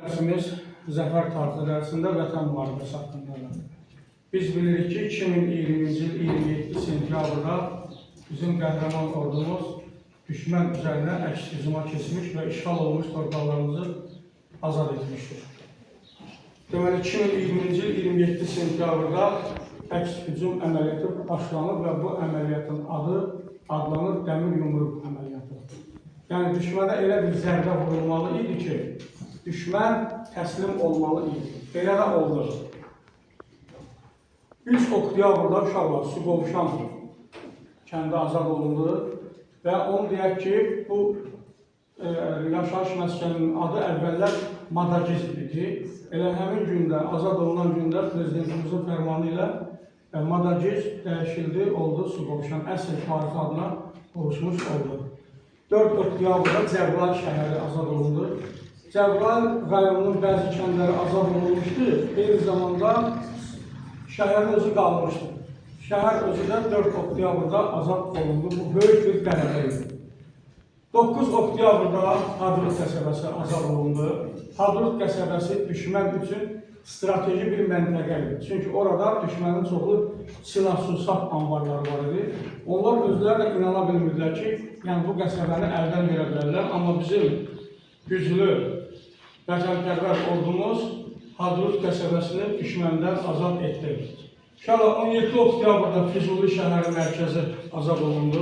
Dərsimiz Zəfər tarixi dərsində vətən müharibəsi haqqındadır. Biz bilirik ki, 2020-ci il 27 sentyabrda bizim qəhrəman ordumuz düşmən üzərinə əks hücuma keçmiş və işğal olmuş torpaqlarımızı azad etmişdir. Deməli, 2020-ci il 27 sentyabrda əks hücum əməliyyatı başlanır və bu əməliyyatın adı adlanır Dəmir Yumruq əməliyyatı. Yəni, düşmənə elə bir zərbə vurulmalı idi ki, düşmən təslim olmalı idi. Belə də oldu. 3 oktyabrda uşaqlar Suqovuşan kəndi azad olundu və onu deyək ki, bu yaşayış məskəninin adı əvvəllər Madagiz idi. Elə həmin gündə, azad olunan gündə prezidentimizin fərmanı ilə Madagiz dəyişildi, oldu Suqovuşan, əsl tarixi adına oluşmuş oldu. 4 oktyabrda Cəbrayıl şəhəri azad olundu. Cəbrayıl rayonunun bəzi kəndləri azad olunmuşdu, eyni zamanda şəhərin özü qalmışdı. Şəhər özü də 4 oktyabrda azad olundu, bu böyük bir qələbə idi. 9 oktyabırda Hadrut qəsəbəsi azad olundu. Hadrut qəsəbəsi düşmən üçün strateji bir məntəqə idi. Çünki orada düşmənin çoxlu silah-sursat anbarları var idi. Onlar özləri də inana bilmirdilər ki, yəni bu qəsəbəni əldən verə bilərlər. Amma bizim güclü, vətənpərvər ordumuz Hadrut qəsəbəsini düşməndən azad etdi. İnşallah 17 oktyabrda Füzuli şəhəri mərkəzi azad olundu.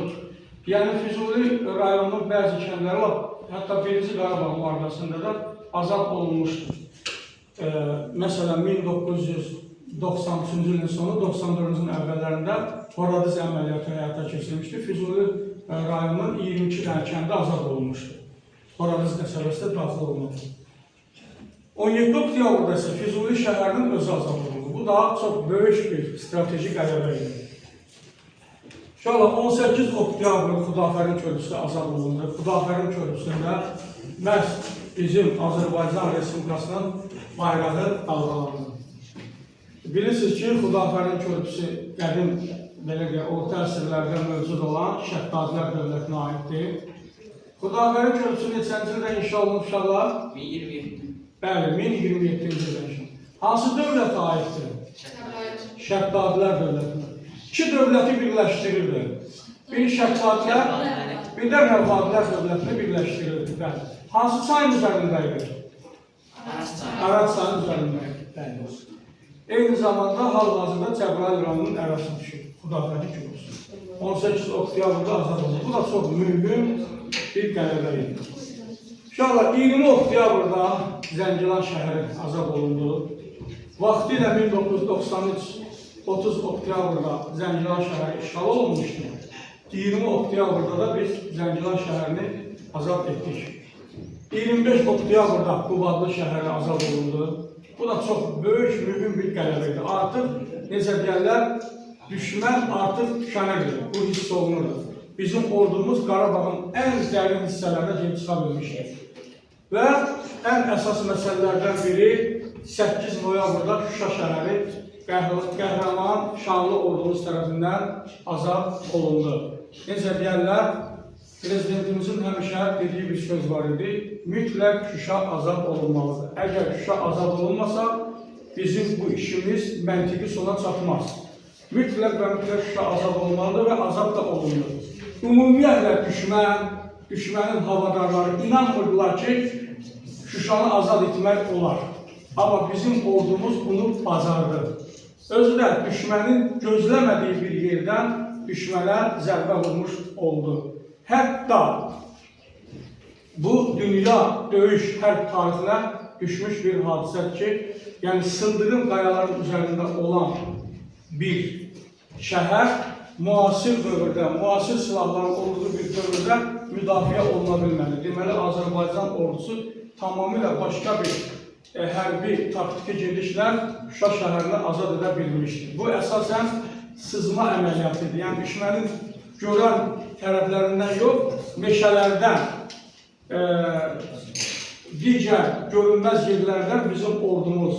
Yəni Füzuli rayonunun bəzi kəndləri var, hətta 1-ci Qarabağ müharibəsində də azad olunmuşdur. Məsələn, 1993-cü ilin sonu, 94-cü ilin əvvəllərində Horadiz əməliyyatı həyata keçirilmişdir. Füzuli rayonunun 22 dənə kəndi azad olunmuşdur. Horadiz qəsəbəsi də daxil olundu. 17 oktyabrda isə Füzuli şəhərinin özü azad olundu. Bu da çox böyük bir strateji qələbə idi. İnşallah 18 oktyabr Xudafərin körpüsü azad olundu. Xudafərin körpüsündə məhz bizim Azərbaycan Respublikasının bayrağı dalğalandı. Bilirsiniz ki, Xudafərin körpüsü qədim, belə deyək, orta əsrlərdə mövcud olan Şəddadilər dövlətinə aiddir. Xudafərin körpüsü neçənci ildə inşa olunmuş uşaqlar? 1027. Bəli, 1027-ci ildə inşa. Hansı dövlətə aiddir? Şəddadilər dövlətinə. İki dövləti birləşdirirdi. Bir Şəddadilər, bir də Rəvvadilər dövlətini birləşdirirdi. Hansı çayın üzərində idi? Ərəb çayın üzərində idi. Eyni zamanda hal-hazırda Cəbrayıl rayonunun ərazisi düşür. Xudafəri körpüsü. 18 oktyabrda azad oldu. Bu da çox mühüm bir qələbə idi. İnşallah 20 oktyabrda Zəngilan şəhəri azad olundu. Vaxtilə 1993-30 oktyabrda Zəngilan şəhəri işğal olunmuşdu. 20 oktyabrda da biz Zəngilan şəhərini azad etdik. 25 oktyabrda Qubadlı şəhəri azad olundu. Bu da çox böyük, mühüm bir qələbə idi. Artıq, necə deyərlər, düşmən artıq tükənirdi, bu hiss olunurdu. Bizim ordumuz Qarabağın ən dərin hissələrdə gedib çıxa bilmişdir. Və ən əsas məsələlərdən biri 8 noyabrda Şuşa şəhəri qəhrəman, şanlı ordumuz tərəfindən azad olundu. Necə deyərlər, prezidentimizin həmişə dediyi bir söz var idi, mütləq Şuşa azad olunmalıdır. Əgər Şuşa azad olunmasa, bizim bu işimiz məntiqi sona çatmaz. Mütləq və mütləq Şuşa azad olmalıdır və azad da olunur. Ümumiyyətlə düşmənin havadarları inanmırdılar ki, Şuşanı azad etmək olar. Amma bizim ordumuz bunu bacardı. Özü də düşmənin gözləmədiyi bir yerdən düşmənə zərbə vurmuş oldu. Hətta bu dünya döyüş hərb tarixinə düşmüş bir hadisədir ki, yəni sıldırım qayaların üzərində olan bir şəhər müasir dövrdə, müasir silahların olduğu bir dövrdə müdafiə oluna bilməli. Deməli, Azərbaycan ordusu tamamilə başqa bir hərbi taktiki gedişlə Şuşa şəhərini azad edə bilmişdir. Bu əsasən sızma əməliyyatıdır. Yəni, düşmənin görən tərəflərindən yox, meşələrdən, digər görünməz yerlərdən bizim ordumuz,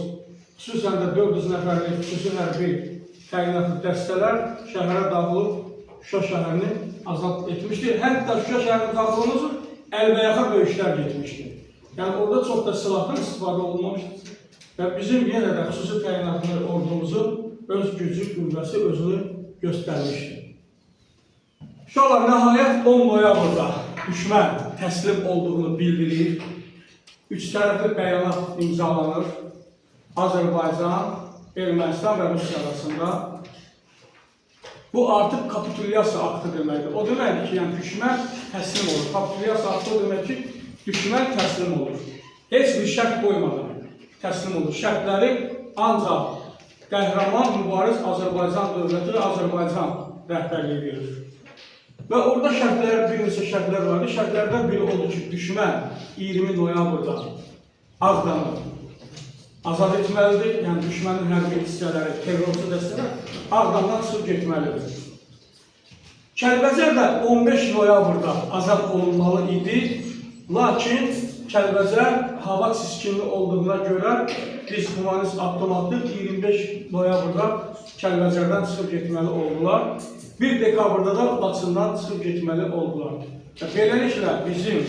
xüsusən də 400 nəfərlik xüsusi hərbi təyinatlı dəstələr şəhərə daxil olub Şuşa şəhərini azad etmişdir. Hətta Şuşa şəhərinin daxil olması əlbəyaxa döyüşlər getmişdir. Yəni orada çox da silahdan istifadə olunmamışdır. Və bizim yenə də xüsusi təyinatlı ordumuzun öz gücü, qüvvəsi özünü göstərmişdir. Uşaqlar, nəhayət 10 noyabrda düşmən təslim olduğunu bildirir. Üç tərəfli bəyanat imzalanır. Azərbaycan, Ermənistan və Rusiya arasında. Bu artıq kapitulyasiya aktı deməkdir. O deməkdir ki, yəni düşmən təslim olur. Kapitulyasiya aktı o demək ki, düşmən təslim olur. Heç bir şərt qoymadan təslim olur. Şərtləri ancaq qəhrəman mübariz Azərbaycan dövləti və Azərbaycan rəhbərliyi verir. Və orada bir neçə şərtlər vardı. Şərtlərdən biri oldu ki, düşmən 20 noyabrda Ağdamı azad etməlidir. Yəni düşmənin hərbi hissələri, terrorçu dəstələr Ağdamdan çıxıb getməlidir. Kəlbəcər də 15 noyabrda azad olunmalı idi. Lakin Kəlbəcər hava çiskinli olduğuna görə biz humanist avtomatlı 25 noyabrda Kəlbəcərdən çıxıb getməli oldular. 1 dekabrda da Laçından çıxıb getməli oldular. Beləliklə bizim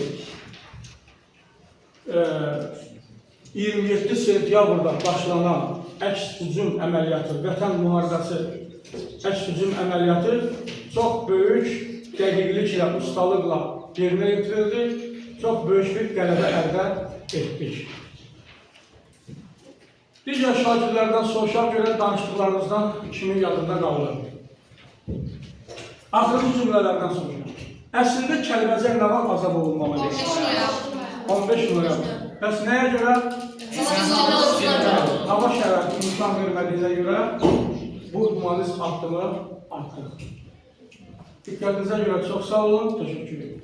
27 sentyabrda başlanan əks hücum əməliyyatı, vətən müharibəsi əks hücum əməliyyatı çox böyük dəqiqliklə, ustalıqla yerinə yetirildi. Çox böyük bir qələbə əldə etdik. Digər şagirdlərdən soruşaq görə danışdıqlarımızdan kimin yadında qalır? Axırıncı cümlələrdən soruşaq. Əslində Kəlbəcər nə vaxt azad olunmalıdır? 15 noyabr. Bəs nəyə görə? Hava şəraiti imkan vermədiyinə görə bu humanist addımı atdıq. Diqqətinizə görə çox sağ olun, təşəkkür ederim.